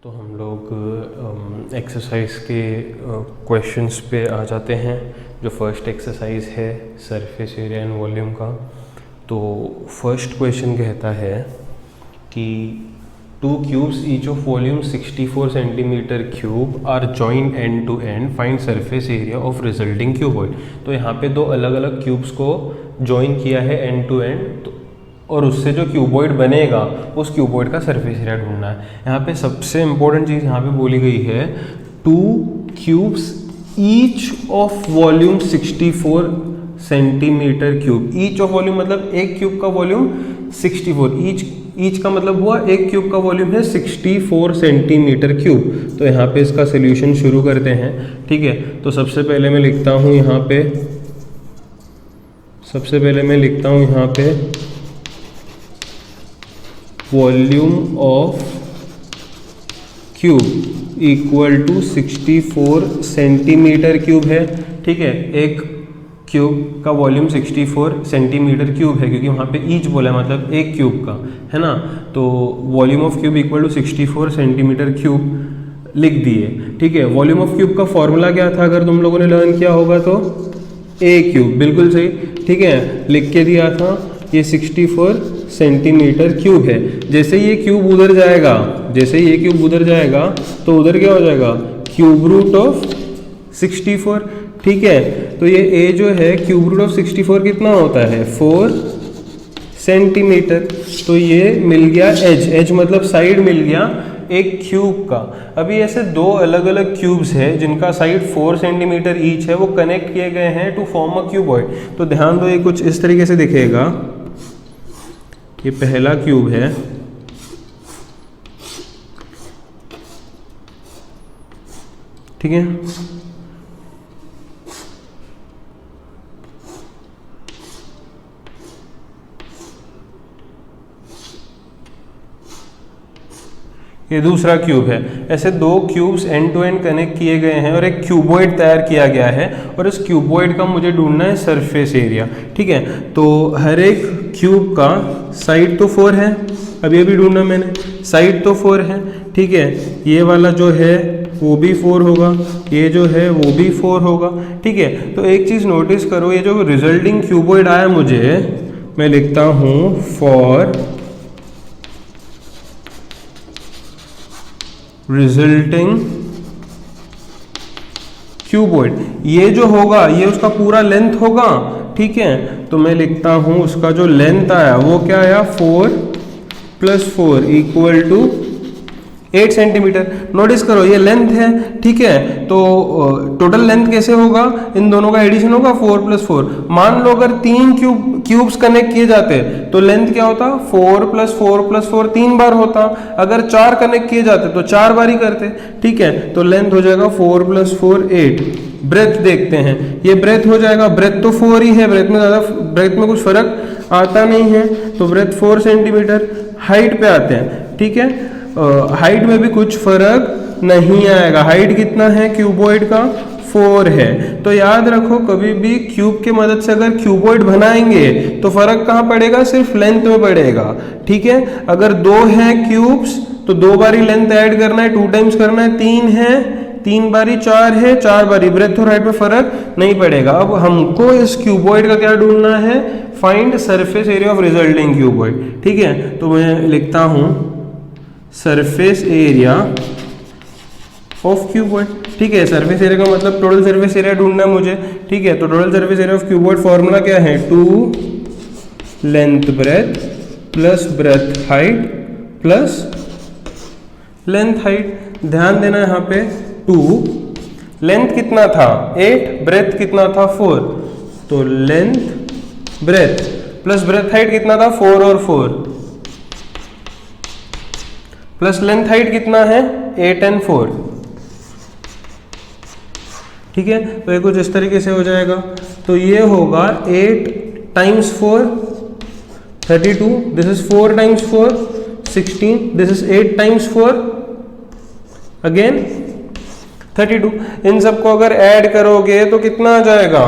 तो हम लोग एक्सरसाइज के क्वेश्चंस पे आ जाते हैं। जो फर्स्ट एक्सरसाइज है सरफेस एरिया एंड वॉल्यूम का। तो फर्स्ट क्वेश्चन कहता है कि two cubes each of volume 64 centimetre cube are joint end to end, find surface area of resulting cuboid. तो यहाँ पे दो अलग अलग क्यूब्स को जॉइन किया है एंड टू एंड, और उससे जो क्यूबॉइड बनेगा उस क्यूबॉइड का सरफेस एरिया ढूंढना है। यहाँ पे सबसे इंपॉर्टेंट चीज़ यहाँ पे बोली गई है, to cubes each of volume 64 centimetre cube. Each of volume मतलब एक क्यूब का वॉल्यूम 64, ईच का मतलब हुआ एक क्यूब का वॉल्यूम है 64 सेंटीमीटर क्यूब। तो यहाँ पे इसका सोल्यूशन शुरू करते हैं। ठीक है, तो सबसे पहले मैं लिखता हूँ यहाँ पे volume of cube equal to 64 centimetre cube है। ठीक है, एक क्यूब का वॉल्यूम 64 सेंटीमीटर क्यूब है, क्योंकि वहाँ पे ईच बोला है मतलब एक क्यूब का, है ना। तो volume of cube equal to 64 centimetre cube लिख दिए। ठीक है, वॉल्यूम ऑफ क्यूब का फॉर्मूला क्या था, अगर तुम लोगों ने लर्न किया होगा तो ए क्यूब, बिल्कुल सही। ठीक है, लिख के दिया था ये 64 सेंटीमीटर क्यूब है। जैसे ये क्यूब उधर जाएगा, तो उधर क्या हो जाएगा, क्यूब रूट ऑफ 64। ठीक है, तो ये ए जो है क्यूब रूट ऑफ 64 कितना होता है, 4 सेंटीमीटर। तो ये मिल गया एज मतलब साइड मिल गया एक क्यूब का। अभी ऐसे दो अलग अलग क्यूब्स हैं जिनका साइड 4 सेंटीमीटर ईच है, वो कनेक्ट किए गए हैं टू फॉर्म अ क्यूबॉइड। तो ध्यान दो, ये कुछ इस तरीके से दिखेगा। ये पहला क्यूब है, ठीक है। ये दूसरा क्यूब है। ऐसे दो cubes end to end connect किए गए हैं और एक क्यूबॉइड तैयार किया गया है, और इस क्यूबॉइड का मुझे ढूंढना है सरफेस एरिया। ठीक है, तो हर एक क्यूब का साइड तो 4 है, अभी ढूंढना मैंने, साइड तो 4 है। ठीक है, ये वाला जो है वो भी 4 होगा, ये जो है वो भी 4 होगा। ठीक है, तो एक चीज़ नोटिस करो, ये जो रिजल्टिंग क्यूबॉइड आया मुझे, मैं लिखता हूँ फॉर रिजल्टिंग क्यूबॉइड। ये जो होगा ये उसका पूरा लेंथ होगा। ठीक है, तो मैं लिखता हूं उसका जो लेंथ आया वो क्या आया, 4 + 4 इक्वल टू 8 सेंटीमीटर। नोटिस करो ये लेंथ है। ठीक है, तो टोटल लेंथ कैसे होगा, इन दोनों का एडिशन होगा 4 + 4। मान लो अगर 3 क्यूब्स कनेक्ट किए जाते तो लेंथ क्या होता, 4 + 4 + 4 3 बार होता। अगर 4 कनेक्ट किए जाते तो 4 बार ही करते। ठीक है, तो लेंथ हो जाएगा 4 + 4 8। ब्रेथ देखते हैं, ये ब्रेथ हो जाएगा, ब्रेथ तो 4 ही है, ब्रेथ में कुछ फर्क आता नहीं है, तो ब्रेथ 4 सेंटीमीटर। हाइट पे आते हैं। ठीक है, हाइट में भी कुछ फर्क नहीं आएगा। हाइट कितना है क्यूबॉइड का, 4 है। तो याद रखो, कभी भी क्यूब के मदद से अगर क्यूबॉइड बनाएंगे तो फर्क कहाँ पड़ेगा, सिर्फ लेंथ में पड़ेगा। ठीक है, अगर 2 है क्यूब्स तो 2 बारी लेंथ ऐड करना है, 2 टाइम्स करना है। 3 है, 3 बारी, 4 है, 4 बारी, ब्रेथ और हाइट में फर्क नहीं पड़ेगा। अब हमको इस क्यूबॉइड का क्या ढूंढना है, find surface area of resulting cuboid. ठीक है, तो मैं लिखता हूं सरफेस एरिया ऑफ क्यूबॉइड। ठीक है, सरफेस एरिया का मतलब टोटल सरफेस एरिया ढूंढना है मुझे। ठीक है, तो total surface area of cuboid formula क्या है, 2 length breadth plus breadth height plus length height. ध्यान देना यहाँ पे, 2 लेंथ कितना था 8, ब्रेथ कितना था 4, तो length breadth plus breadth height कितना था 4 और 4, प्लस लेंथ हाइट कितना है 8 और 4। ठीक है, तो ये कुछ इस तरीके से हो जाएगा। तो ये होगा 8 × 4 32, this is 4 × 4 16, this is 8 × 4 again 32। इन सबको अगर ऐड करोगे तो कितना आ जाएगा,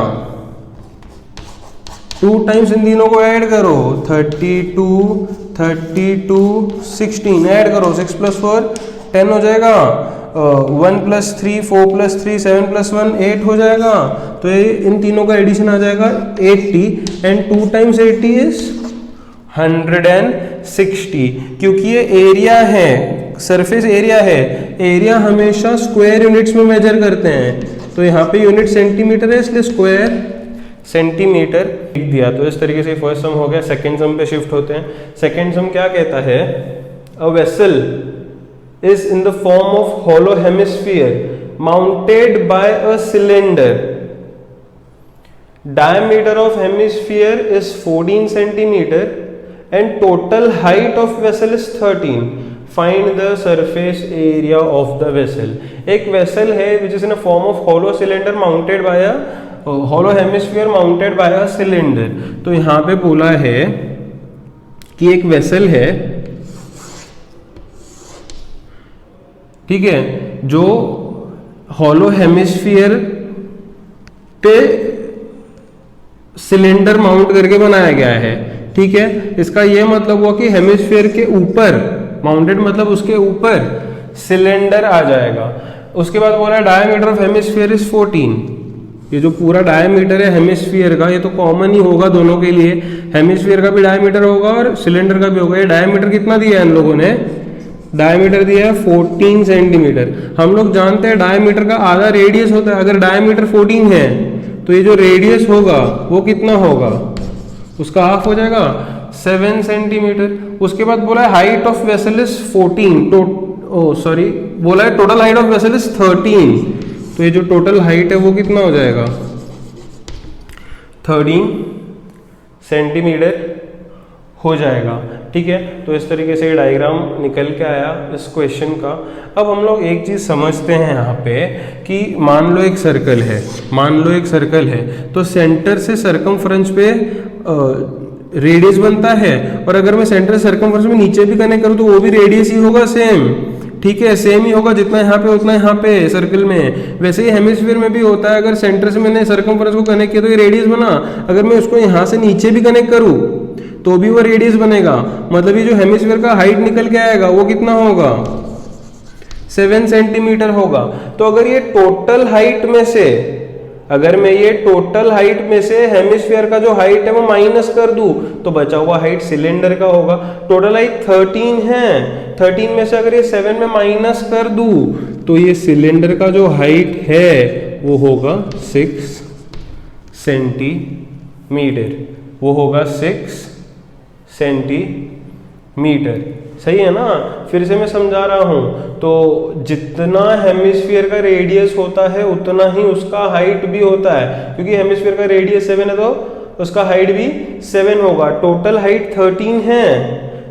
2 टाइम्स इन तीनों को ऐड करो, 32 32 16 ऐड करो, 6 + 4 10 हो जाएगा, 1 + 3 4 + 3 7 + 1 8 हो जाएगा। तो ये इन तीनों का एडिशन आ जाएगा 80 एंड 2 × 80 इज 160, क्योंकि ये एरिया है, सरफेस एरिया है। एरिया हमेशा स्क्वायर यूनिट्स में मेजर करते हैं, तो यहाँ पे यूनिट सेंटीमीटर है इसलिए स्क्वायर सेंटीमीटर लिख दिया। तो इस तरीके से फर्स्ट सम हो गया। सेकंड सम पे शिफ्ट होते हैं। सेकंड सम क्या कहता है, a vessel is in the form of hollow hemisphere mounted by a cylinder, diameter of hemisphere is 14 centimeter and total height of vessel is 13. Find the surface area of the vessel. एक vessel है which is in a form of hollow cylinder mounted by a hollow hemisphere mounted by a cylinder. तो यहाँ पे बोला है कि एक vessel है, ठीक है, जो hollow hemisphere पे सिलेंडर माउंट करके बनाया गया है, ठीक है। इसका यह मतलब हुआ कि हेमिस्फीयर के ऊपर माउंटेड, मतलब उसके ऊपर सिलेंडर आ जाएगा। उसके बाद बोला डायमीटर ऑफ हेमिस्फीयर इज 14। ये जो पूरा डायमीटर है हेमिस्फीयर का, ये तो कॉमन ही होगा दोनों के लिए, हेमिस्फीयर का भी डायमीटर होगा और सिलेंडर का भी होगा। ये डायमीटर कितना दिया है इन लोगों ने, डायमीटर दिया है 14 सेंटीमीटर। हम लोग जानते हैं डायमीटर का आधा रेडियस होता है। अगर डायमीटर 14 है तो ये जो रेडियस होगा वो कितना होगा, उसका हाफ हो जाएगा 7 सेंटीमीटर। उसके बाद बोला है हाइट ऑफ वेसल इज 14, बोला है total height of vessel is 13। तो ये जो टोटल हाइट है वो कितना हो जाएगा 13 सेंटीमीटर हो जाएगा, ठीक है। तो इस तरीके से डायग्राम निकल के आया इस क्वेश्चन का। अब हम लोग एक चीज़ समझते हैं यहाँ पे कि मान लो एक सर्कल है, तो सेंटर से सरकमफ्रेंस पे रेडियस बनता है, और अगर मैं सेंटर सरकमफ्रेंस में नीचे भी कनेक्ट करूँ तो वो भी रेडियस ही होगा सेम, ठीक है, सेम ही होगा, जितना यहाँ पे उतना यहाँ पे सर्कल में। वैसे ही हेमिस्फीयर में भी होता है, अगर सेंटर से मैंने सरकमफ्रेंस को कनेक्ट किया तो ये रेडियस बना, अगर मैं उसको यहाँ से नीचे भी कनेक्ट करूँ तो भी वो रेडियस बनेगा। मतलब ये जो हेमिस्फीयर का हाइट निकल के आएगा वो कितना होगा 7 सेंटीमीटर होगा। तो अगर ये टोटल हाइट में से, अगर मैं ये टोटल हाइट में से हेमिस्फीयर का जो हाइट है वो माइनस कर दूं तो बचा हुआ हाइट सिलेंडर का होगा। टोटल हाइट 13 है, 13 में से अगर ये 7 में माइनस कर दूं तो ये सिलेंडर का जो हाइट है वो होगा 6 सेंटीमीटर, वो होगा 6 सेंटीमीटर। सही है ना। फिर से मैं समझा रहा हूं, तो जितना हेमिस्फीयर का रेडियस होता है उतना ही उसका हाइट भी होता है, क्योंकि हेमिस्फीयर का रेडियस 7 है तो उसका हाइट भी 7 होगा। टोटल हाइट 13 है,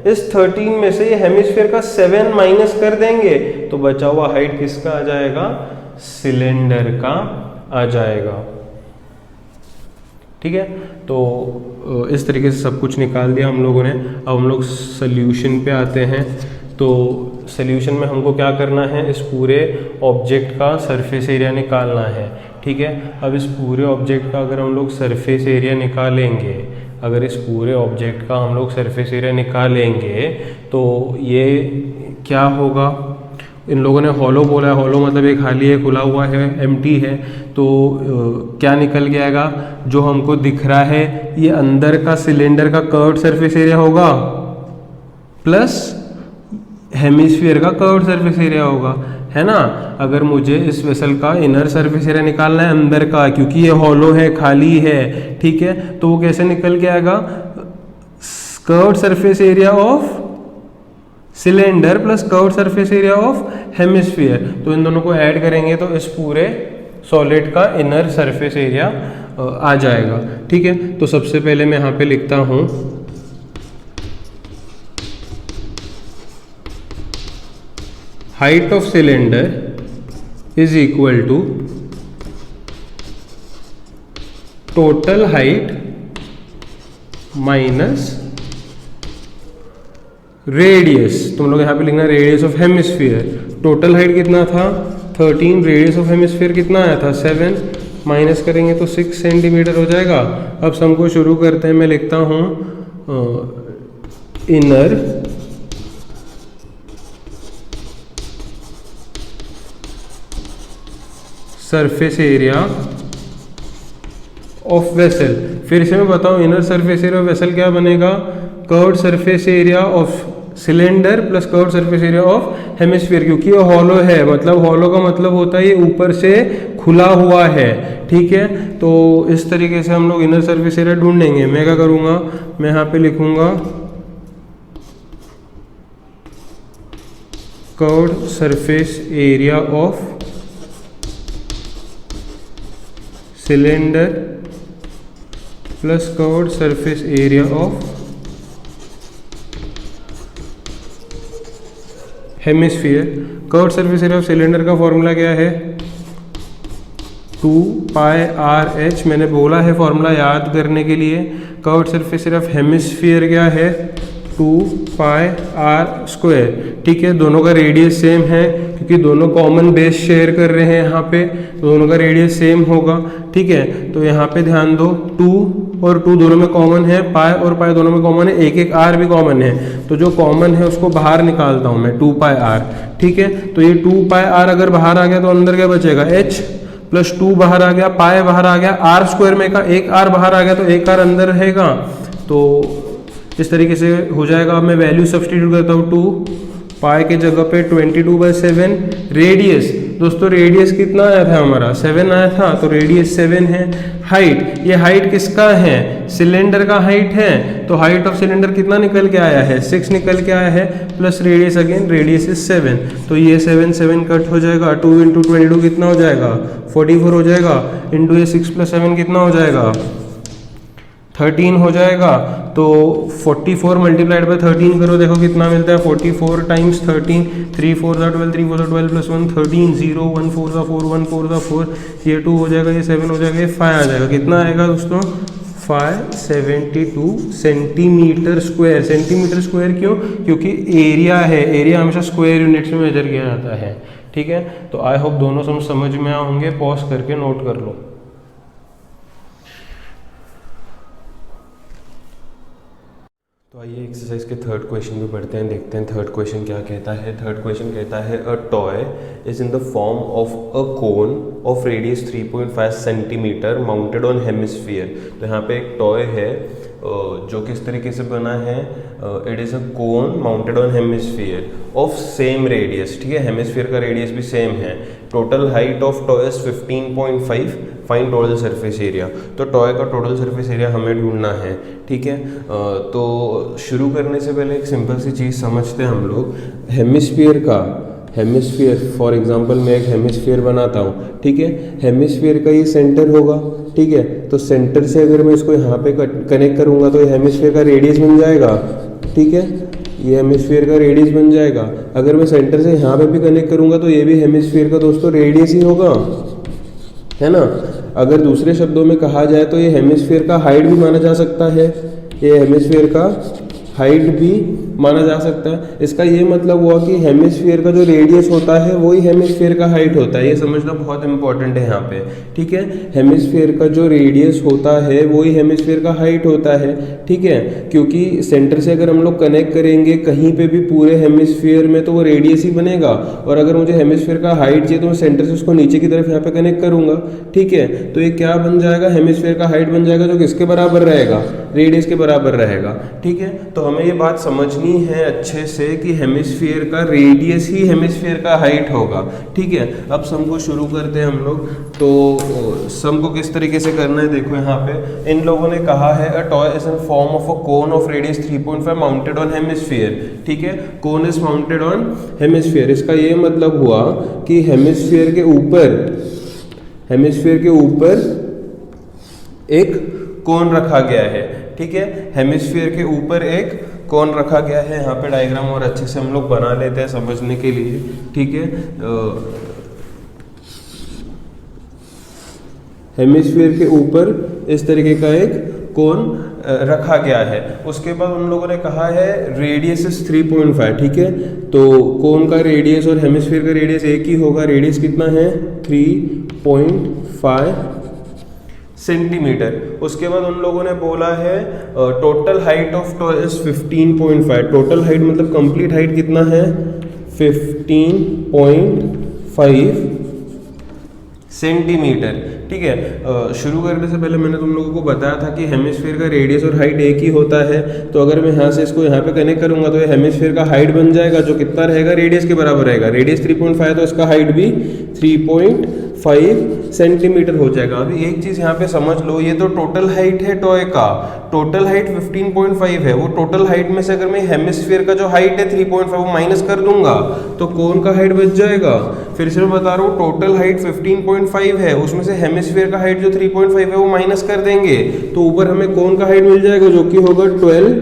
इस 13 में से ये हेमिस्फीयर का 7 माइनस कर देंगे तो बचा हुआ हाइट किसका आ जाएगा, सिलेंडर का आ जाएगा, ठीक है। तो इस तरीके से सब कुछ निकाल दिया हम लोगों ने। अब हम लोग सोल्यूशन पे आते हैं। तो सोल्यूशन में हमको क्या करना है, इस पूरे ऑब्जेक्ट का सरफेस एरिया निकालना है, ठीक है। अब इस पूरे ऑब्जेक्ट का अगर हम लोग सरफेस एरिया निकालेंगे, अगर इस पूरे ऑब्जेक्ट का हम लोग सरफेस एरिया निकालेंगे तो ये क्या होगा, इन लोगों ने हॉलो बोला है, हॉलो मतलब एक खाली है, खुला हुआ है, एम्प्टी है। तो क्या निकल के आएगा, जो हमको दिख रहा है ये अंदर का सिलेंडर का कर्व्ड सरफेस एरिया होगा प्लस हेमिस्फीयर का कर्व्ड सरफेस एरिया होगा, है ना। अगर मुझे इस वेसल का इनर सरफेस एरिया निकालना है अंदर का, क्योंकि ये हॉलो है, खाली है, ठीक है, तो वो कैसे निकल के आएगा, curved surface area of cylinder plus curved surface area of hemisphere. तो इन दोनों को ऐड करेंगे तो इस पूरे सॉलिड का इनर सरफेस एरिया आ जाएगा, ठीक है। तो सबसे पहले मैं यहाँ पे लिखता हूँ height of cylinder is equal to total height minus radius. तुम लोग यहाँ पे लिखना radius of hemisphere. Total height कितना था 13, रेडियस ऑफ हेमिस्फीयर कितना आया था 7, माइनस करेंगे तो 6 सेंटीमीटर हो जाएगा। अब सम को शुरू करते हैं। मैं लिखता हूँ inner surface area of vessel. फिर से मैं बताऊं, inner surface area of vessel क्या बनेगा, curved surface area of cylinder plus curved surface area of hemisphere, क्योंकि ये हॉलो है, मतलब हॉलो का मतलब होता है ये ऊपर से खुला हुआ है, ठीक है। तो इस तरीके से हम लोग इनर सरफेस एरिया ढूंढेंगे। मैं क्या करूँगा, मैं यहाँ पे लिखूँगा curved surface area of cylinder plus curved surface area of hemisphere. Curved surface area of cylinder का फॉर्मूला क्या है, 2πr/h। मैंने बोला है फॉर्मूला याद करने के लिए। Curved surface area of hemisphere क्या है, 2πr², ठीक है। दोनों का रेडियस सेम है क्योंकि दोनों कॉमन बेस शेयर कर रहे हैं, यहाँ पे दोनों का रेडियस सेम होगा, ठीक है। तो यहाँ पे ध्यान दो, 2 और 2 दोनों में कॉमन है, पाई और पाई दोनों में कॉमन है, एक आर भी कॉमन है, तो जो कॉमन है उसको बाहर निकालता हूँ मैं, 2πr, ठीक है। तो ये 2πr अगर बाहर आ गया तो अंदर क्या बचेगा, h प्लस 2 बाहर आ गया, पाई बाहर आ गया, r² में का एक r बाहर आ गया तो एक r अंदर रहेगा। तो इस तरीके से हो जाएगा। अब मैं वैल्यू सब्सटीट्यूट करता हूँ, 2 पाई के जगह पे 22/7। रेडियस दोस्तों, रेडियस कितना आया था हमारा, 7 आया था, तो रेडियस 7 है। हाइट, ये हाइट किसका है, सिलेंडर का हाइट है, तो हाइट ऑफ सिलेंडर कितना निकल के आया है, 6 निकल के आया है, plus radius again, radius is 7, तो ये 7 कट हो जाएगा, 2 × 22 कितना हो जाएगा, 44 हो जाएगा, इंटू ये 6 + 7 कितना हो जाएगा, 13 हो जाएगा। तो 44 मल्टीप्लाइड बाय 13 करो, देखो कितना मिलता है, 44 × 13, 3 × 4 = 12, 3 × 4 = 12 + 1 13, 0 1 4 = 4, 1 4 = 4, ये 2 हो जाएगा, ये 7 हो जाएगा, ये 5 आ जाएगा। कितना आएगा दोस्तों, 572 सेंटीमीटर स्क्वायर। सेंटीमीटर स्क्वायर क्यों, क्योंकि एरिया है, एरिया हमेशा स्क्वायर यूनिट्स में मेजर किया जाता है, ठीक है। तो आई होप दोनों समझ में आएंगे, पॉज करके नोट कर लो। तो आइए एक्सरसाइज के थर्ड क्वेश्चन भी पढ़ते हैं, देखते हैं थर्ड क्वेश्चन क्या कहता है। थर्ड क्वेश्चन कहता है a toy is in the form of a cone of radius 3.5 centimetre mounted on hemisphere. तो यहाँ पे एक टॉय है जो किस तरीके से बना है, it is a cone mounted on hemisphere of same radius, ठीक है, हेमिस्फीयर का रेडियस भी सेम है। Total height of toy is 15.5, find total surface area. तो टॉय का टोटल सरफेस एरिया हमें ढूंढना है, ठीक है। तो शुरू करने से पहले एक सिंपल सी चीज़ समझते हैं हम लोग। हेमिस्फीयर का, हेमिस्फीयर फॉर एग्जांपल मैं एक हेमिस्फीयर बनाता हूँ, ठीक है। हेमिस्फीयर का ये सेंटर होगा, ठीक है। तो सेंटर से अगर मैं इसको यहाँ पे कनेक्ट करूँगा तो ये हेमिस्फीयर का रेडियस बन जाएगा, ठीक है, ये हेमिस्फीयर का रेडियस बन जाएगा। अगर मैं सेंटर से यहाँ पे भी कनेक्ट करूँगा तो ये भी हेमिस्फीयर का दोस्तों रेडियस ही होगा, है ना। अगर दूसरे शब्दों में कहा जाए तो ये हेमिस्फीयर का हाइट भी माना जा सकता है, ये हेमिस्फीयर का हाइट भी माना जा सकता है। इसका ये मतलब हुआ कि हेमिस्फीयर का जो रेडियस होता है वही हेमिस्फीयर का हाइट होता है, ये समझना बहुत इंपॉर्टेंट है यहाँ पे, ठीक है। हेमिस्फीयर का जो रेडियस होता है वही हेमिस्फीयर का हाइट होता है, ठीक है। क्योंकि सेंटर से अगर हम लोग कनेक्ट करेंगे कहीं पे भी पूरे हेमिस्फीयर में तो वो रेडियस ही बनेगा, और अगर मुझे हेमिस्फीयर का हाइट चाहिए तो मैं सेंटर से उसको नीचे की तरफ यहाँ पे कनेक्ट करूंगा, ठीक है। तो ये क्या बन जाएगा, हेमिस्फीयर का हाइट बन जाएगा, जो किसके बराबर रहेगा, रेडियस के बराबर रहेगा, ठीक है। तो हमें ये बात समझनी है अच्छे से कि हेमिस्फीयर का रेडियस ही हेमिस्फीयर का हाइट होगा, ठीक है। अब सम को शुरू करते हैं हम लोग। तो सम को किस तरीके से करना है, देखो यहाँ पे इन लोगों ने कहा है a toy is in form of a cone of radius 3.5 mounted on hemisphere, ठीक है। Cone is mounted on hemisphere, इसका ये मतलब हुआ कि हेमिस्फीयर के ऊपर एक कोन रखा गया है, ठीक है। हेमिस्फीयर के ऊपर एक कोन रखा गया है। यहाँ पे डायग्राम और अच्छे से हम लोग बना लेते हैं समझने के लिए, ठीक है। हेमिस्फीयर के ऊपर इस तरीके का एक कोन रखा गया है। उसके बाद उन लोगों ने कहा है रेडियस इज 3.5, ठीक है। तो कोन का रेडियस और हेमिस्फीयर का रेडियस एक ही होगा, रेडियस कितना है 3.5 सेंटीमीटर। उसके बाद उन लोगों ने बोला है total height of toy is 15.5। Total height मतलब कंप्लीट हाइट कितना है 15.5 सेंटीमीटर। ठीक है, शुरू करने से पहले मैंने तुम लोगों को बताया था कि हेमिस्फीयर का रेडियस और हाइट एक ही होता है। तो अगर मैं यहाँ से इसको यहाँ पे कनेक्ट करूँगा तो ये हेमिस्फीयर का हाइट बन जाएगा जो कितना रहेगा, रेडियस के बराबर रहेगा। रेडियस 3.5 तो इसका हाइट भी 3.5 सेंटीमीटर हो जाएगा। अभी एक चीज़ यहाँ पे समझ लो, ये तो टोटल हाइट है टॉय का, टोटल हाइट 15.5 है। वो टोटल हाइट में से अगर मैं हेमिस्फीयर का जो हाइट है 3.5 वो माइनस कर दूंगा तो कोन का हाइट बच जाएगा। फिर से मैं बता रहा हूँ, टोटल हाइट 15.5 है, उसमें से हेमिस्फीयर का हाइट जो 3.5 है वो माइनस कर देंगे तो ऊपर हमें कोन का हाइट मिल जाएगा जो कि होगा 12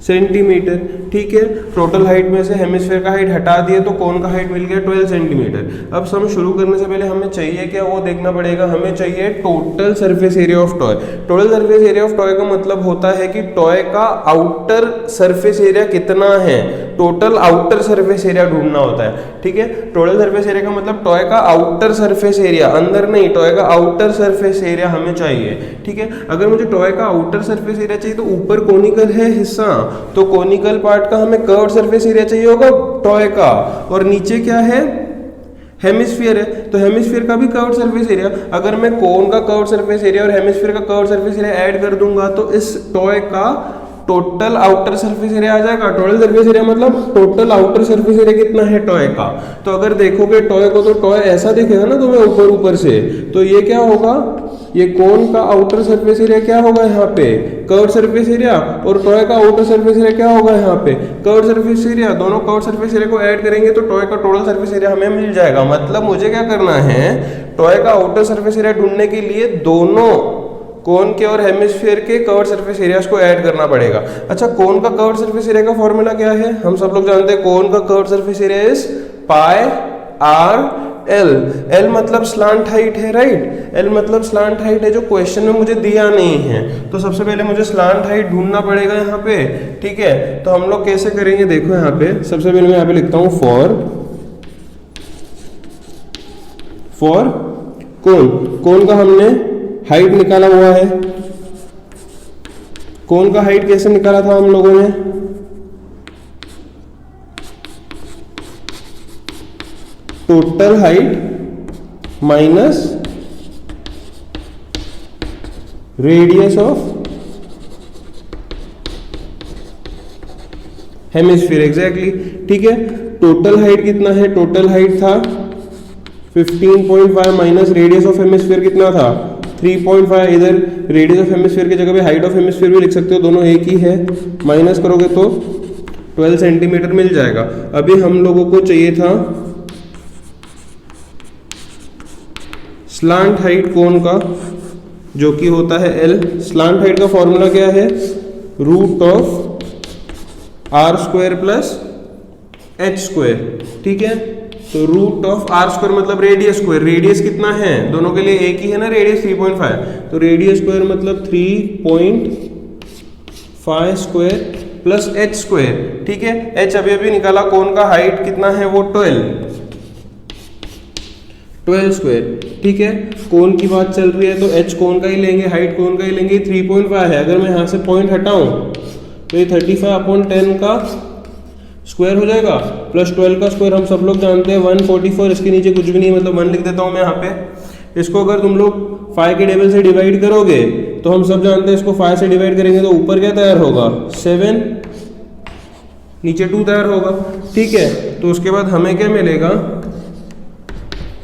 सेंटीमीटर। ठीक है, टोटल हाइट में से हेमिस्फीयर का हाइट हटा दिए तो कोन का हाइट मिल गया 12 सेंटीमीटर। अब सम शुरू करने से पहले हमें चाहिए क्या, वो देखना पड़ेगा। हमें चाहिए total surface area of toy. Total surface area of toy का मतलब होता है कि टॉय का आउटर सरफेस एरिया कितना है, टोटल आउटर सरफेस एरिया ढूंढना होता है। ठीक है, टोटल सरफेस एरिया का मतलब टॉय का आउटर सरफेस एरिया, अंदर नहीं, टॉय का आउटर सरफेस एरिया हमें चाहिए। ठीक है, अगर मुझे टॉय का आउटर सरफेस एरिया चाहिए तो ऊपर कोनिकल है हिस्सा, तो कोनिकल पार्ट का हमें कर्व्ड सरफेस एरिया चाहिए होगा टॉय का, और नीचे क्या है, हेमिस्फीयर है, तो हेमिस्फीयर का भी कर्व्ड सरफेस एरिया। अगर मैं कोन का कर्व्ड सरफेस एरिया और हेमिस्फीयर का कर्व्ड सरफेस एरिया ऐड कर दूंगा तो इस टॉय का टोटल आउटर सरफेस एरिया आ जाएगा। टोटल सरफेस एरिया मतलब टोटल आउटर सरफेस एरिया कितना है टॉय का। तो अगर देखोगे टॉय को तो टॉय ऐसा दिखेगा ना तुम्हें ऊपर ऊपर से, तो ये क्या होगा, ये कोन का आउटर सरफेस एरिया क्या होगा यहाँ पे, कर्व्ड सरफेस एरिया, और टॉय का आउटर सरफेस एरिया क्या होगा यहाँ पे, कर्व्ड सरफेस एरिया। दोनों कर्व्ड सरफेस एरिया को ऐड करेंगे तो टॉय का टोटल सरफेस एरिया हमें मिल जाएगा। मतलब मुझे क्या करना है, टॉय का आउटर सरफेस एरिया ढूंढने के लिए दोनों कोन के और हेमिस्फीयर के कर्व्ड सरफेस एरियाज को ऐड करना पड़ेगा। अच्छा, कोन का कर्व्ड सरफेस एरिया का फॉर्मूला क्या है, हम सब लोग जानते हैं, कोन का curved surface area is pi r L. L मतलब स्लांट हाइट है, राइट, एल मतलब स्लांट हाइट है जो क्वेश्चन में मुझे दिया नहीं है। तो सबसे पहले मुझे स्लांट हाइट ढूंढना पड़ेगा यहाँ पे। ठीक है, तो हम लोग कैसे करेंगे, देखो यहाँ पे सबसे पहले मैं यहाँ पे लिखता हूँ फॉर कोन का हमने हाइट निकाला हुआ है। कोन का हाइट कैसे निकाला था हम लोगों ने, total height minus radius of hemisphere, exactly. ठीक है, टोटल हाइट कितना है, टोटल हाइट था 15.5 माइनस रेडियस ऑफ हेमिस्फीयर कितना था 3.5। इधर रेडियस ऑफ हेमिस्फीयर की जगह पे हाइट ऑफ हेमिस्फीयर भी लिख सकते हो, दोनों एक ही है, माइनस करोगे तो 12 सेंटीमीटर मिल जाएगा। अभी हम लोगों को चाहिए था स्लांट हाइट कोन का जो कि होता है एल। स्लांट हाइट का फॉर्मूला क्या है, root of r square plus h square. ठीक है, तो रूट ऑफ आर स्क्वायर मतलब रेडियस स्क्वायर, रेडियस कितना है, दोनों के लिए एक ही है ना, रेडियस 3.5, तो रेडियस स्क्वायर मतलब 3.5 स्क्वायर प्लस एच स्क्वायर। ठीक है, एच अभी अभी निकाला, कोन का हाइट कितना है वो 12 स्क्वायर। ठीक है, कोन की बात चल रही है तो एच कोन का ही लेंगे, हाइट कोन का ही लेंगे, 3.5 है। अगर मैं यहाँ से पॉइंट हटाऊं तो ये 35/10 का स्क्वायर हो जाएगा, प्लस 12 का स्क्वायर हम सब लोग जानते हैं 144। इसके नीचे कुछ भी नहीं, मतलब 1 लिख देता हूँ मैं यहाँ पे। इसको अगर तुम लोग 5 के टेबल से डिवाइड करोगे तो हम सब जानते हैं इसको 5 से डिवाइड करेंगे तो ऊपर क्या तैयार होगा 7, नीचे 2 तैयार होगा। ठीक है, तो उसके बाद हमें क्या मिलेगा,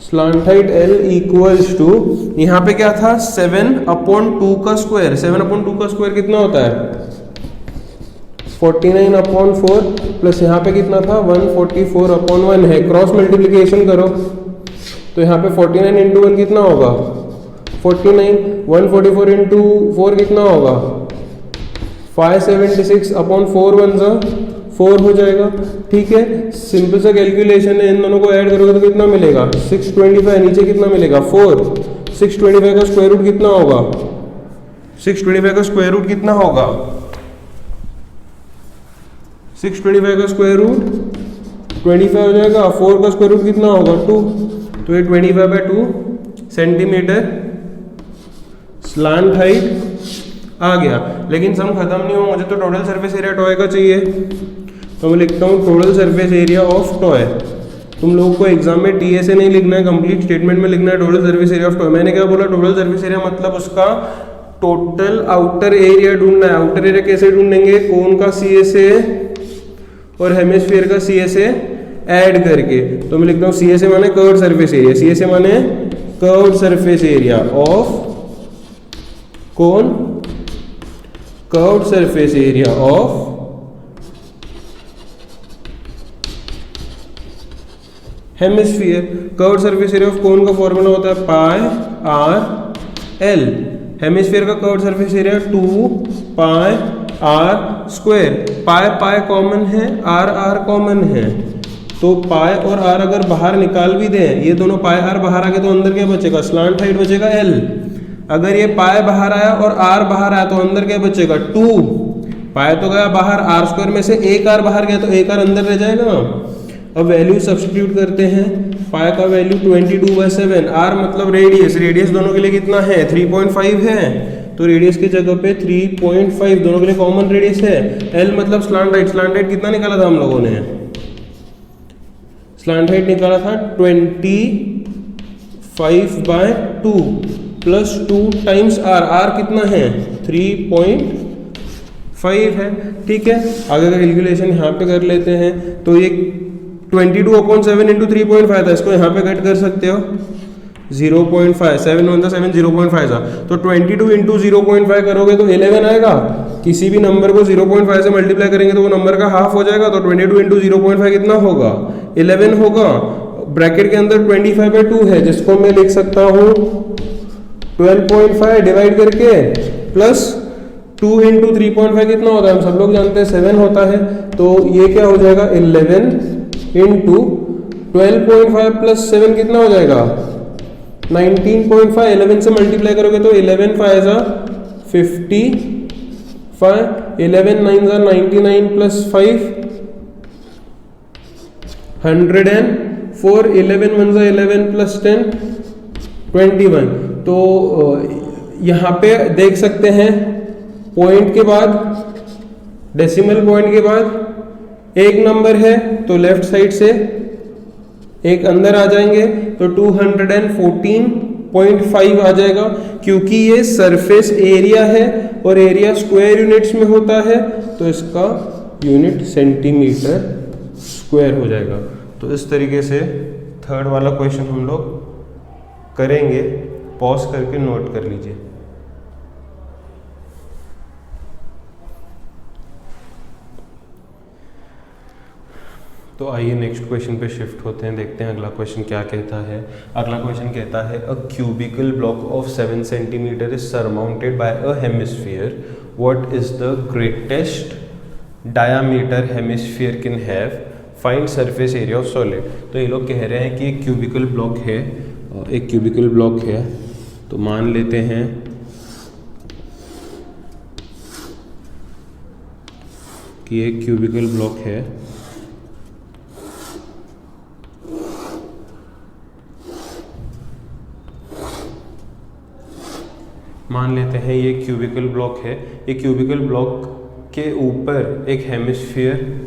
slant height L equals to, यहाँ पे क्या था 7/2 का स्क्वायर। 7/2 का स्क्वायर कितना होता है 49/4, प्लस यहाँ पे कितना था 144/1 है। क्रॉस मल्टीप्लीकेशन करो तो यहाँ पे 49 इंटू 1 कितना होगा 49, 144 इंटू 4 कितना होगा 576/4 1 4 हो जाएगा। ठीक है, सिंपल सा कैलकुलेशन है, इन दोनों को ऐड करोगे तो कितना मिलेगा 625, नीचे कितना मिलेगा 4। 625 का स्क्वायर रूट कितना होगा, 625 का स्क्वायर रूट कितना होगा, 625 का स्क्वायर रूट 25 हो जाएगा, 4 का स्क्वायर रूट कितना होगा 2, तो ये 25/2 सेंटीमीटर स्लांट हाइट आ गया। लेकिन सम खत्म नहीं हुआ, मुझे तो टोटल सरफेस एरिया टॉय का चाहिए, तो मैं लिखता हूँ total surface area of toy. तुम लोगों को एग्जाम में टीएसए नहीं लिखना है, कंप्लीट स्टेटमेंट में लिखना है total surface area of toy. मैंने क्या बोला, टोटल सर्फेस एरिया मतलब उसका टोटल आउटर एरिया ढूंढना है। आउटर एरिया कैसे ढूंढेंगे, कोन का सीएसए और हेमिस्फीयर का सीएसए ऐड करके। तो मैं लिखता हूँ सीएसए माने कर्व्ड सरफेस एरिया, सीएसए माने curved surface area of cone, curved surface area of hemisphere. Curved surface area of cone का फॉर्मूला होता है पाई आर एल। हेमिस्फीयर का curved surface area 2 pi r square. Pi pi common है, r r common है, तो पाई और are अगर बाहर निकाल भी दें, ये दोनों पाई आर बाहर आ गए तो अंदर क्या बचेगा, स्लांट हाइट बचेगा एल। अगर ये पाई बाहर आया और आर बाहर आया तो अंदर क्या बचेगा 2। पाई तो गया बाहर, आर स्क्वायर में से एक आर बाहर गया तो एक आर अंदर रह जाएगा। अब वैल्यू सब्स्टिट्यूट करते हैं, पाई का वैल्यू 22/7, आर मतलब रेडियस, रेडियस दोनों के लिए कितना है 3.5 है, तो रेडियस की जगह पे 3.5 दोनों के लिए कॉमन रेडियस है। एल मतलब स्लांट हाइट, स्लांट हाइट कितना निकाला था हम लोगों ने, स्लांट हाइट निकाला था 25/2 प्लस 2 टाइम्स आर, आर कितना है 3.5 है। ठीक है, आगे का कैलकुलेशन यहाँ पे कर लेते हैं। तो ये 22/7 इंटू 3.5 था, इसको यहाँ पे कट कर सकते हो 0.5, 7 1 7 0.5 था, तो 22 इंटू 0.5 करोगे तो 11 आएगा। किसी भी नंबर को 0.5 से मल्टीप्लाई करेंगे तो वो नंबर का हाफ हो जाएगा, तो 22 इंटू 0.5 कितना होगा 11 होगा। ब्रैकेट के अंदर 25/2 है, जिसको मैं लिख सकता हूँ 12.5 डिवाइड करके प्लस 2 इंटू 3.5 कितना होता है, हम सब लोग जानते हैं 7 होता है, तो ये क्या हो जाएगा 11 इंटू 12.5 प्लस 7 कितना हो जाएगा 19.5। 11 से मल्टीप्लाई करोगे तो 11 5 55, 11 9 99 प्लस 5 104, 11 1 11 प्लस 10 21। तो यहाँ पे देख सकते हैं पॉइंट के बाद, डेसिमल पॉइंट के बाद एक नंबर है तो लेफ्ट साइड से एक अंदर आ जाएंगे तो 214.5 आ जाएगा। क्योंकि ये सरफेस एरिया है और एरिया स्क्वायर यूनिट्स में होता है तो इसका यूनिट सेंटीमीटर स्क्वायर हो जाएगा। तो इस तरीके से थर्ड वाला क्वेश्चन हम लोग करेंगे, पॉज करके नोट कर लीजिए। तो आइए नेक्स्ट क्वेश्चन पे शिफ्ट होते हैं, देखते हैं अगला क्वेश्चन क्या कहता है। अगला क्वेश्चन कहता है a cubical block of 7 centimetre is surmounted by a hemisphere, what is the greatest diameter hemisphere can have, find surface area of solid. तो ये लोग कह रहे हैं कि एक क्यूबिकल ब्लॉक है, एक क्यूबिकल ब्लॉक है, तो मान लेते हैं कि एक क्यूबिकल ब्लॉक है, मान लेते हैं ये क्यूबिकल ब्लॉक है। एक क्यूबिकल ब्लॉक के ऊपर एक हेमिस्फीयर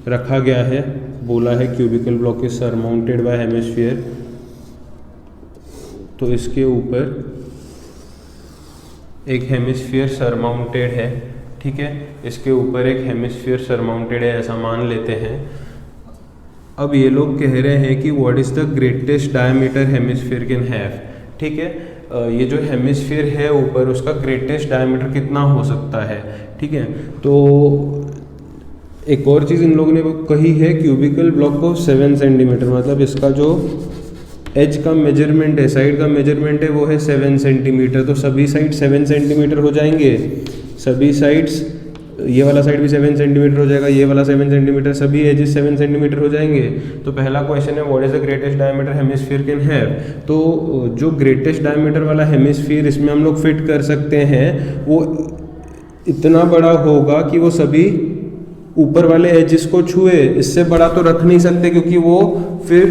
रखा गया है, बोला है cubical block is surmounted bye hemisphere, तो इसके ऊपर एक हेमिस्फीयर सरमाउंटेड है। ठीक है, इसके ऊपर एक हेमिस्फीयर सरमाउंटेड है ऐसा मान लेते हैं। अब ये लोग कह रहे हैं कि what is the greatest diameter hemisphere can have. ठीक है, ये जो हेमिस्फीयर है ऊपर उसका ग्रेटेस्ट डायमीटर कितना हो सकता है। ठीक है, तो एक और चीज़ इन लोगों ने कही है क्यूबिकल ब्लॉक को 7 सेंटीमीटर, मतलब इसका जो एज का मेजरमेंट है, साइड का मेजरमेंट है वो है 7 सेंटीमीटर। तो सभी साइड 7 सेंटीमीटर हो जाएंगे, सभी साइड्स, ये वाला साइड भी 7 सेंटीमीटर हो जाएगा, ये वाला 7 सेंटीमीटर, सभी एजेस 7 सेंटीमीटर हो जाएंगे। तो पहला क्वेश्चन है what is the greatest diameter hemisphere can have. तो जो ग्रेटेस्ट डायमीटर वाला हेमिस्फीयर इसमें हम लोग फिट कर सकते हैं वो इतना बड़ा होगा कि वो सभी ऊपर वाले एजेस को छुए, इससे बड़ा तो रख नहीं सकते क्योंकि वो फिर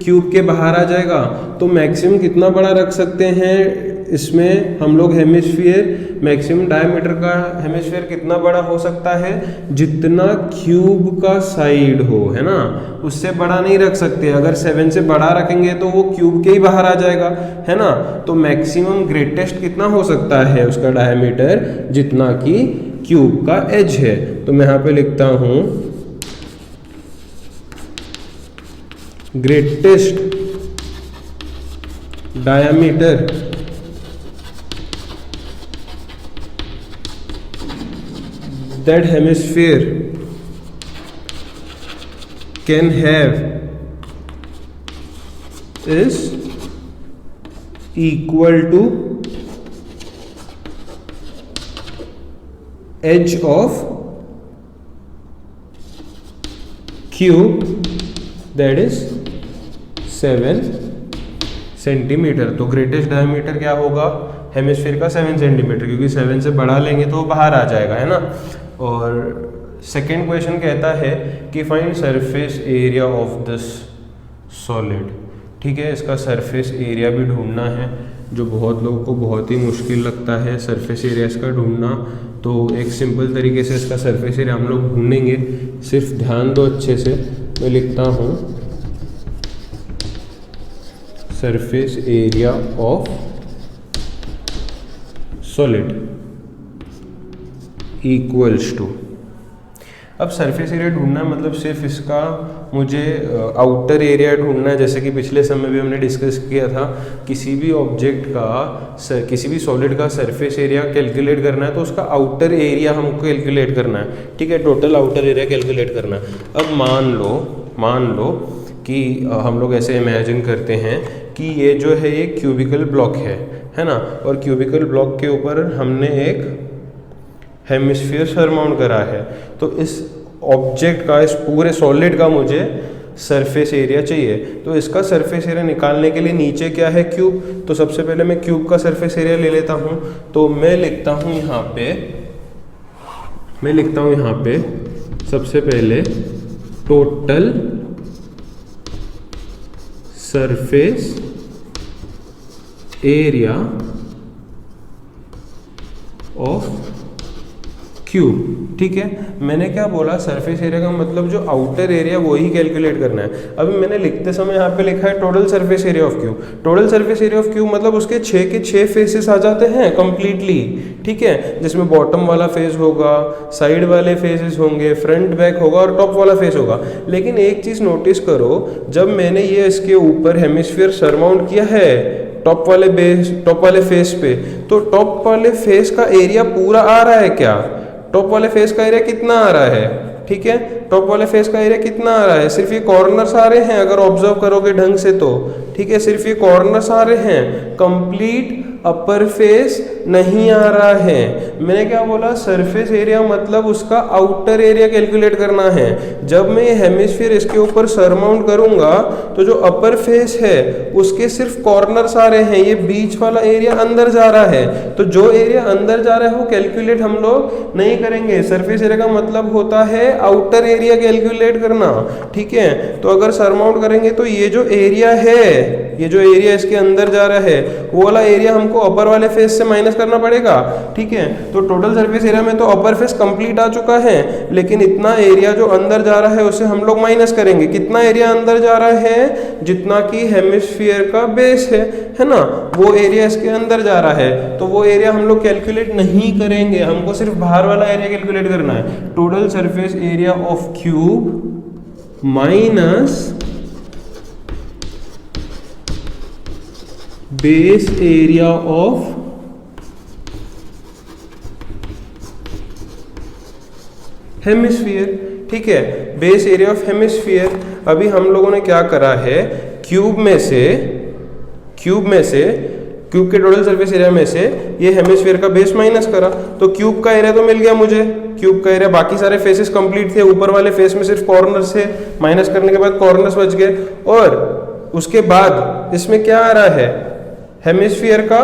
क्यूब के बाहर आ जाएगा। तो मैक्सिमम कितना बड़ा रख सकते हैं इसमें हम लोग हेमिस्फीयर, मैक्सिमम डायमीटर का हेमिस्फीयर कितना बड़ा हो सकता है, जितना क्यूब का साइड हो, है ना, उससे बड़ा नहीं रख सकते। अगर 7 से बड़ा रखेंगे तो वो क्यूब के ही बाहर आ जाएगा, है ना। तो मैक्सिमम ग्रेटेस्ट कितना हो सकता है उसका डायमीटर, जितना कि क्यूब का एज है। तो मैं यहाँ पे लिखता हूँ greatest diameter that hemisphere can have is equal to edge of cube that is 7 centimetre. तो ग्रेटेस्ट डायमीटर क्या होगा हेमिस्फीयर का, 7 सेंटीमीटर, क्योंकि 7 से बढ़ा लेंगे तो वो बाहर आ जाएगा, है ना। और सेकंड क्वेश्चन कहता है कि find surface area of this solid. ठीक है, इसका सरफेस एरिया भी ढूंढना है, जो बहुत लोगों को बहुत ही मुश्किल लगता है सरफेस एरिया इसका ढूंढना। तो एक सिंपल तरीके से इसका सरफेस एरिया हम लोग ढूंढेंगे, सिर्फ ध्यान दो अच्छे से। मैं लिखता हूँ surface area of solid equals to, अब सरफेस एरिया ढूंढना है मतलब सिर्फ इसका मुझे आउटर एरिया ढूंढना है। जैसे कि पिछले समय भी हमने डिस्कस किया था, किसी भी ऑब्जेक्ट का, किसी भी सॉलिड का सरफेस एरिया कैलकुलेट करना है तो उसका आउटर एरिया हमको कैलकुलेट करना है। ठीक है, टोटल आउटर एरिया कैलकुलेट करना है। अब मान लो कि हम लोग ऐसे इमेजिन करते हैं कि ये जो है ये क्यूबिकल ब्लॉक है ना, और क्यूबिकल ब्लॉक के ऊपर हमने एक हेमिस्फीयर सरमाउंट करा है। तो इस ऑब्जेक्ट का, इस पूरे सॉलिड का मुझे सरफेस एरिया चाहिए। तो इसका सरफेस एरिया निकालने के लिए नीचे क्या है, क्यूब। तो सबसे पहले मैं क्यूब का सरफेस एरिया ले लेता हूँ। तो मैं लिखता हूँ यहाँ पे सबसे पहले total surface area of cube. ठीक है, मैंने क्या बोला, सरफेस एरिया का मतलब जो आउटर एरिया वो ही कैलकुलेट करना है। अभी मैंने लिखते समय यहाँ पे लिखा है total surface area of cube. Total surface area of cube मतलब उसके 6 के 6 फेसेस आ जाते हैं कंप्लीटली। ठीक है, जिसमें बॉटम वाला फेस होगा, साइड वाले फेसेस होंगे, फ्रंट बैक होगा और टॉप वाला फेस होगा। लेकिन एक चीज नोटिस करो, जब मैंने ये इसके ऊपर हेमिस्फीयर सरमाउंट किया है टॉप वाले फेस पे, तो टॉप वाले फेस का एरिया पूरा आ रहा है क्या? टॉप वाले फेस का एरिया कितना आ रहा है? ठीक है, टॉप वाले फेस का एरिया कितना आ रहा है? सिर्फ ये कॉर्नर्स आ रहे हैं, अगर ऑब्जर्व करोगे ढंग से तो। ठीक है, सिर्फ ये कॉर्नर्स आ रहे हैं, कंप्लीट अपर फेस नहीं आ रहा है। मैंने क्या बोला, सरफेस एरिया मतलब उसका आउटर एरिया कैलकुलेट करना है। जब मैं ये हेमिस्फीयर इसके ऊपर सरमाउंट करूंगा तो जो अपर फेस है उसके सिर्फ कॉर्नर्स आ रहे हैं, ये बीच वाला एरिया अंदर जा रहा है। तो जो एरिया अंदर जा रहा है वो कैलकुलेट हम लोग नहीं करेंगे। सरफेस एरिया का मतलब होता है आउटर एरिया कैलकुलेट करना। ठीक है, तो अगर सरमाउंट करेंगे तो ये जो एरिया है, ये जो एरिया इसके अंदर जा रहा है, वो वाला एरिया हमको अपर वाले फेस से माइनस करना पड़ेगा। ठीक है, तो टोटल सरफेस एरिया में तो अपर फेस कंप्लीट आ चुका है, लेकिन इतना एरिया जो अंदर जा रहा है उसे हम लोग माइनस करेंगे। कितना एरिया अंदर जा रहा है? जितना कि हेमिस्फीयर का बेस है ना, वो एरिया इसके अंदर जा रहा है। तो वो एरिया हम लोग कैलकुलेट नहीं करेंगे, हमको सिर्फ बाहर वाला एरिया कैलकुलेट करना है। Total surface area of cube minus base area of hemisphere. ठीक है, बेस एरिया ऑफ हेमिस्फीयर। अभी हम लोगों ने क्या करा है, क्यूब के टोटल सरफेस एरिया में से ये हेमिस्फीयर का बेस माइनस करा, तो क्यूब का एरिया तो मिल गया मुझे। क्यूब का एरिया, बाकी सारे फेसेस कंप्लीट थे, ऊपर वाले फेस में सिर्फ कॉर्नर्स थे, माइनस करने के बाद कॉर्नर्स बच गए। और उसके बाद इसमें क्या आ रहा है, हेमिस्फीयर का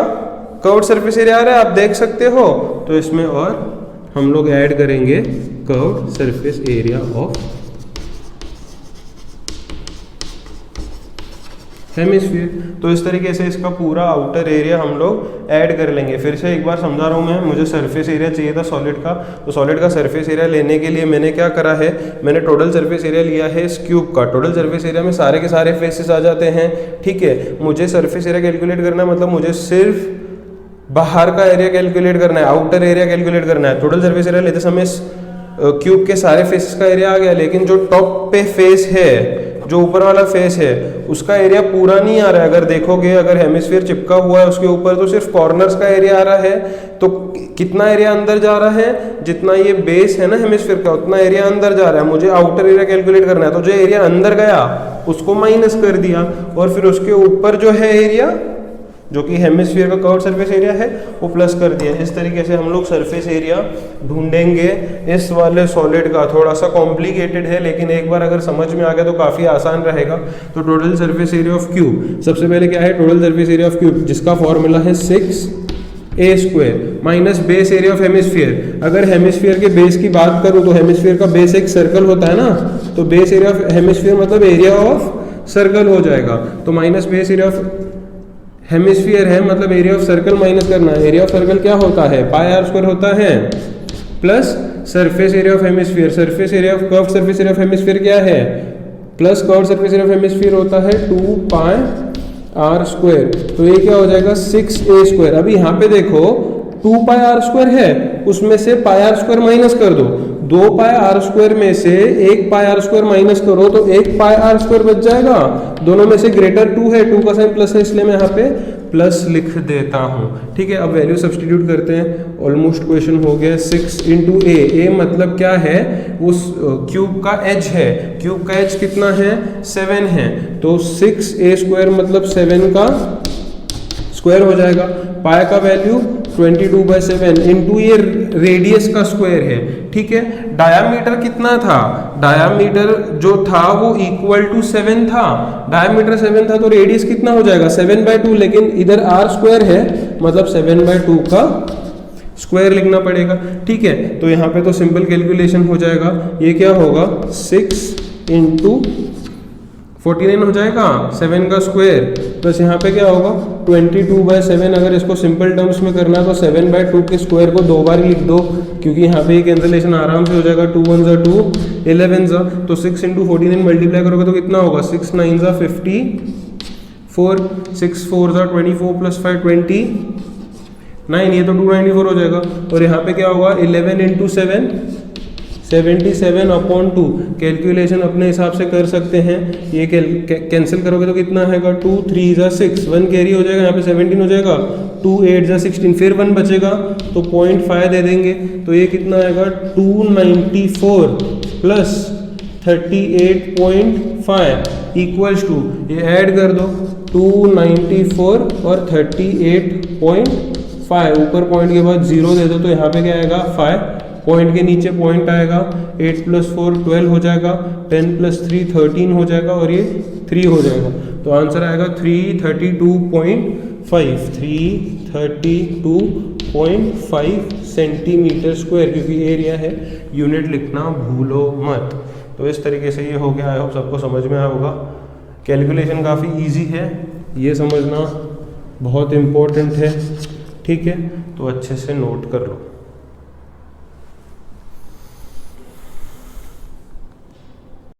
कर्व्ड सरफेस एरिया आ रहा है, आप देख सकते हो। तो इसमें और हम लोग ऐड करेंगे curved surface area of hemisphere. तो इस तरीके से इसका पूरा आउटर एरिया हम लोग ऐड कर लेंगे। फिर से एक बार समझा रहा हूँ मैं, मुझे सरफेस एरिया चाहिए था सॉलिड का, तो सॉलिड का सरफेस एरिया लेने के लिए मैंने क्या करा है, मैंने टोटल सरफेस एरिया लिया है इस क्यूब का। टोटल सरफेस एरिया में सारे के सारे फेसेस आ जाते हैं, ठीक है। मुझे सरफेस एरिया कैलकुलेट करना है, मतलब मुझे सिर्फ बाहर का एरिया कैलकुलेट करना है, आउटर एरिया कैलकुलेट करना है। टोटल सरफेस एरिया लेते समय क्यूब के सारे फेसेस का एरिया आ गया, लेकिन जो टॉप पे फेस है, जो ऊपर वाला फेस है, उसका एरिया पूरा नहीं आ रहा है। अगर देखोगे, अगर हेमिस्फीयर चिपका हुआ है उसके ऊपर, तो सिर्फ कॉर्नर्स का एरिया आ रहा है। तो कितना एरिया अंदर जा रहा है, जितना ये बेस है ना हेमिस्फीयर का, उतना एरिया अंदर जा रहा है। मुझे आउटर एरिया कैलकुलेट करना है, तो जो एरिया अंदर गया उसको माइनस कर दिया, और फिर उसके ऊपर जो है एरिया, जो कि हेमिस्फीयर का कर्व सरफेस एरिया है, वो प्लस कर दिया। इस तरीके से हम लोग सरफेस एरिया ढूंढेंगे इस वाले सॉलिड का। थोड़ा सा कॉम्प्लिकेटेड है, लेकिन एक बार अगर समझ में आ गया तो काफ़ी आसान रहेगा। तो total surface area of cube, सबसे पहले क्या है, total surface area of cube, जिसका फॉर्मूला है 6a² minus base area of hemisphere. अगर हेमिस्फीयर के बेस की बात करूँ तो हेमिस्फीयर का बेस एक सर्कल होता है ना, तो बेस एरिया ऑफ हेमिस्फीयर मतलब एरिया ऑफ सर्कल हो जाएगा। तो minus base area of hemisphere है, मतलब एरिया ऑफ सर्कल माइनस करना है। एरिया ऑफ सर्कल क्या होता है, πr² होता है, plus surface area of hemisphere, surface area of curve surface area of hemisphere क्या है, plus curve surface area of hemisphere होता है 2πr²। तो ये क्या हो जाएगा 6a²। अभी यहाँ पे देखो 2πr² है, उसमें से πr² माइनस कर दो, 2πr² में से 1πr² माइनस करो तो 1πr² बच जाएगा। दोनों में से ग्रेटर 2 है, 2 का साइन प्लस है, इसलिए मैं यहाँ पे प्लस लिख देता हूँ, ठीक है। अब वैल्यू सब्सटीट्यूट करते हैं। ऑलमोस्ट क्वेश्चन हो गया। 6 × a मतलब क्या है, उस क्यूब का एज है, क्यूब का एज कितना है 7 है, तो 6a² मतलब 7 का स्क्वायर हो जाएगा। पाई का वैल्यू 22/7 इंटू ये रेडियस का स्क्वायर है, ठीक है। डायामीटर कितना था, डायामीटर जो था वो इक्वल टू 7 था, डायामीटर 7 था, तो रेडियस कितना हो जाएगा 7/2, लेकिन इधर r² है, मतलब 7/2 का स्क्वायर लिखना पड़ेगा, ठीक है। तो यहाँ पे तो सिंपल कैलकुलेशन हो जाएगा। ये क्या होगा 6 × 49 हो जाएगा 7 का स्क्वायर, प्लस यहाँ पे क्या होगा 22/7। अगर इसको सिंपल टर्म्स में करना है तो 7/2 के स्क्वायर को 2 बार लिख दो, क्योंकि यहाँ पे ये कैंसलेशन आराम से हो जाएगा। 2 1 ज़ा 2, 11 ज़ा, तो 6 × 49 मल्टीप्लाई करोगे तो कितना होगा 6 9 ज़ा 54, 6 4 ज़ा 24 + 5 29, ये तो 294 हो जाएगा। और यहाँ पे क्या होगा 11 × 7 77/2। कैलकुलेशन अपने हिसाब से कर सकते हैं। ये कैंसिल करोगे तो कितना आएगा 2 3 ज़ा 6, 1 कैरी हो जाएगा, यहाँ पे 17 हो जाएगा, 2 8 ज़ा 16, फिर 1 बचेगा तो 0.5 दे देंगे। तो ये कितना आएगा 294 + 38.5 इक्वल्स टू, ये ऐड कर दो 294 और 38.5, ऊपर पॉइंट के बाद 0 दे दो तो यहाँ पे क्या आएगा 5, पॉइंट के नीचे पॉइंट आएगा, 8 + 4 12 हो जाएगा, 10 + 3 13 हो जाएगा, और ये 3 हो जाएगा। तो आंसर आएगा 332.5, 332.5 सेंटीमीटर स्क्वायर, क्योंकि एरिया है, यूनिट लिखना भूलो मत। तो इस तरीके से ये हो गया। आई होप सबको समझ में आया होगा। कैलकुलेशन काफ़ी इजी है, ये समझना बहुत इम्पोर्टेंट है, ठीक है। तो अच्छे से नोट कर लो।